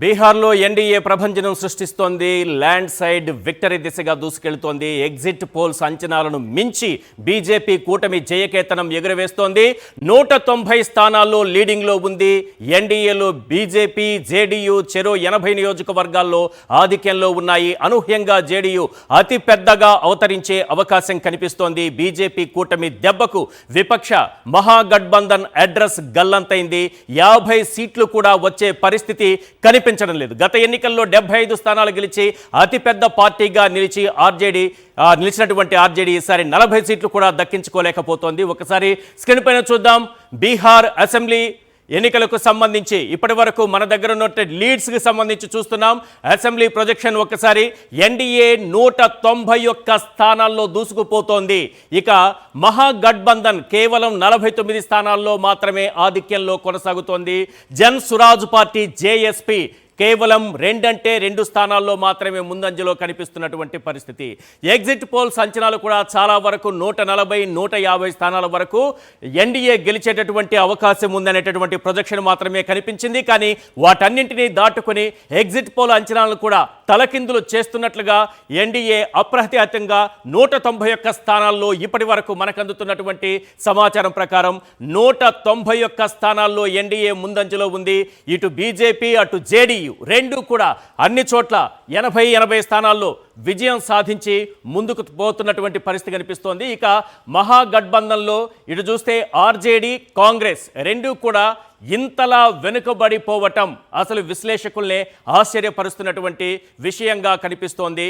బీహార్లో ఎన్డీఏ ప్రభంజనం సృష్టిస్తోంది. ల్యాండ్ సైడ్ విక్టరీ దిశగా దూసుకెళ్తోంది. ఎగ్జిట్ పోల్స్ అంచనాలను మించి బీజేపీ కూటమి జయకేతనం ఎగురవేస్తోంది. 190 స్థానాల్లో లీడింగ్లో ఉంది. ఎన్డీఏలో బీజేపీ, జేడీయూ చెరో 80 నియోజకవర్గాల్లో ఆధిక్యంలో ఉన్నాయి. అనూహ్యంగా జేడీయూ అతి పెద్దగా అవతరించే అవకాశం కనిపిస్తోంది. బీజేపీ కూటమి దెబ్బకు విపక్ష మహాగఠబంధన్ అడ్రస్ గల్లంతైంది. 50 సీట్లు కూడా వచ్చే పరిస్థితి కనిపించడం లేదు. గత ఎన్నికల్లో 75 స్థానాలు గెలిచి అతిపెద్ద పార్టీగా నిలిచినటువంటి ఆర్జేడీ ఈసారి 40 సీట్లు కూడా దక్కించుకోలేకపోతోంది. ఒకసారి స్క్రీన్ పైన చూద్దాం. బీహార్ అసెంబ్లీ ఎన్నికలకు సంబంధించి ఇప్పటి వరకు మన దగ్గర ఉన్న లీడ్స్కి సంబంధించి చూస్తున్నాం. అసెంబ్లీ ప్రొజెక్షన్ ఒకసారి ఎన్డీఏ 191 స్థానాల్లో దూసుకుపోతోంది. ఇక మహాగఠబంధన్ కేవలం 49 స్థానాల్లో మాత్రమే ఆధిక్యంలో కొనసాగుతోంది. జన్ సురాజ్ పార్టీ జేఎస్పీ కేవలం 2 స్థానాల్లో మాత్రమే ముందంజలో కనిపిస్తున్నటువంటి పరిస్థితి. ఎగ్జిట్ పోల్స్ అంచనాలు కూడా చాలా వరకు 140, 150 స్థానాల వరకు ఎన్డీఏ గెలిచేటటువంటి అవకాశం ఉందనేటటువంటి ప్రొజెక్షన్ మాత్రమే కనిపించింది. కానీ వాటన్నింటినీ దాటుకుని ఎగ్జిట్ పోల్ అంచనాలను కూడా తలకిందులు చేస్తున్నట్లుగా ఎన్డీఏ అప్రతిహతంగా 191 స్థానాల్లో ఇప్పటి వరకు మనకు అందుతున్నటువంటి సమాచారం ప్రకారం 191 స్థానాల్లో ఎన్డీఏ ముందంజలో ఉంది. ఇటు బీజేపీ అటు జేడీ రెండు కూడా అన్ని చోట్ల 80 స్థానాల్లో విజయం సాధించి ముందుకు పోతున్నటువంటి పరిస్థితి కనిపిస్తోంది. ఇక మహాగఠబంధన్లో ఇటు చూస్తే ఆర్జేడీ, కాంగ్రెస్ రెండు కూడా ఇంతలా వెనుకబడిపోవటం అసలు విశ్లేషకుల్నే ఆశ్చర్యపరుస్తున్నటువంటి విషయంగా కనిపిస్తోంది.